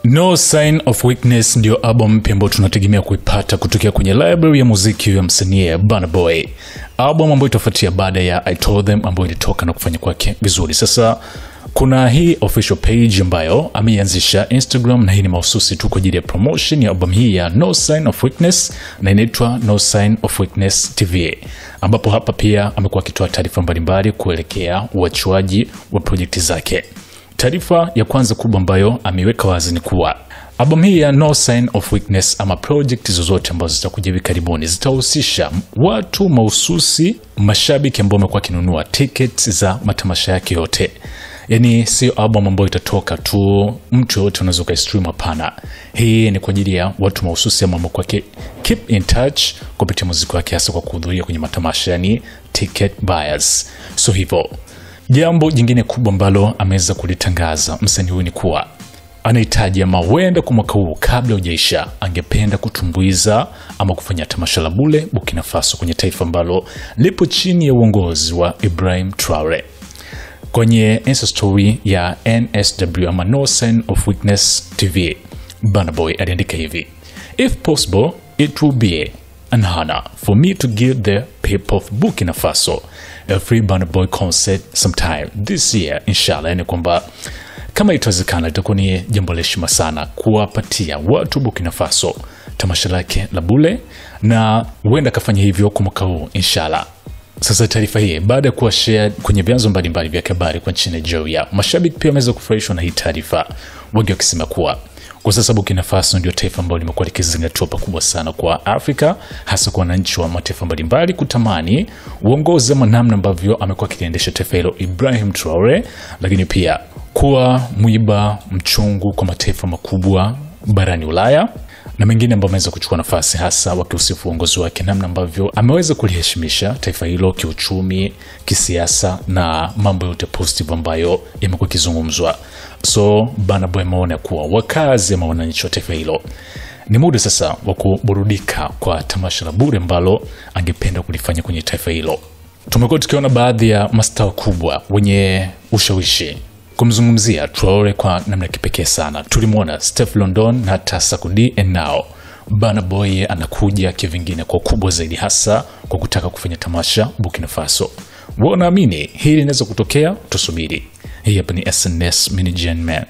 No Sign of Weakness ndio album mpya ambayo tunategemea kuipata kutokea kwenye library ya muziki ya msanii Burna Boy. Album ambayo itafuatia baada ya I Told Them ambayo ilitoka na kufanya kwake vizuri. Sasa kuna hii official page ambayo ameianzisha Instagram, na hii ni mahususi tu kwa ajili ya promotion ya album hii ya No Sign of Weakness, na inaitwa No Sign of Weakness TV, ambapo hapa pia amekuwa akitoa taarifa mbalimbali kuelekea uachuaji wa project zake. Taarifa ya kwanza kubwa ambayo ameweka wazi ni kuwa album hii ya No Sign of Weakness ama project zozote ambazo zitakuja hivi karibuni zitahusisha watu mahususi, mashabiki ambao wamekuwa kinunua tickets za matamasha yake yote. Yani sio album ambayo itatoka tu mtu yote unaweza kuistream, hapana. Hii ni kwa ajili ya watu mahususi ambao wamekuwa keep in touch kupitia muziki wake, hasa kwa kuhudhuria kwenye matamasha, yani ticket buyers. So hivyo jambo jingine kubwa ambalo ameweza kulitangaza msanii huyu ni kuwa anahitaji ama huenda kwa mwaka huu kabla hujaisha angependa kutumbuiza ama kufanya tamasha la bure Burkina Faso, kwenye taifa ambalo lipo chini ya uongozi wa Ibrahim Traore. Kwenye Insta story ya NSW ama No Sign of Weakness TV, Burna Boy aliandika hivi: "If possible, it will be an honor for me to give the people of Burkina Faso a free Burna Boy concert sometime this year, inshallah." Yani kwamba kama itawezekana itakuwa ni jambo la heshima sana kuwapatia watu Burkina Faso tamasha lake la bure, na huenda kafanya hivyo kwa mwaka huu inshallah. Sasa taarifa hii baada ya kuwa share kwenye vyanzo mbalimbali vya habari kwa nchini Nigeria, mashabiki pia wameweza kufurahishwa na hii taarifa, wengi wakisema kuwa kwa sasa Burkina Faso ndio taifa ambalo limekuwa likizingatiwa pakubwa sana kwa Afrika, hasa kwa wananchi wa mataifa mbalimbali kutamani uongozi ama namna ambavyo amekuwa akiendesha taifa hilo Ibrahim Traore, lakini pia kuwa mwiba mchungu kwa mataifa makubwa barani Ulaya na mengine ambayo ameweza kuchukua nafasi, hasa wakiusifu uongozi wake, namna ambavyo ameweza kuliheshimisha taifa hilo kiuchumi, kisiasa na mambo yote positive ambayo yamekuwa kizungumzwa. So Burna Boy ameona kuwa wakazi ama wananchi wa taifa hilo ni muda sasa wa kuburudika kwa tamasha la bure ambalo angependa kulifanya kwenye taifa hilo. Tumekuwa tukiona baadhi ya mastaa kubwa wenye ushawishi kumzungumzia Traore kwa namna kipekee sana. Tulimuona Steph London na hata Sakudi, and now Burna Boy anakuja kivingine kwa kubwa zaidi, hasa kwa kutaka kufanya tamasha Burkina Faso. Wao naamini hili linaweza kutokea, tusubiri. Hii hapa ni SNS Mini Gen Man.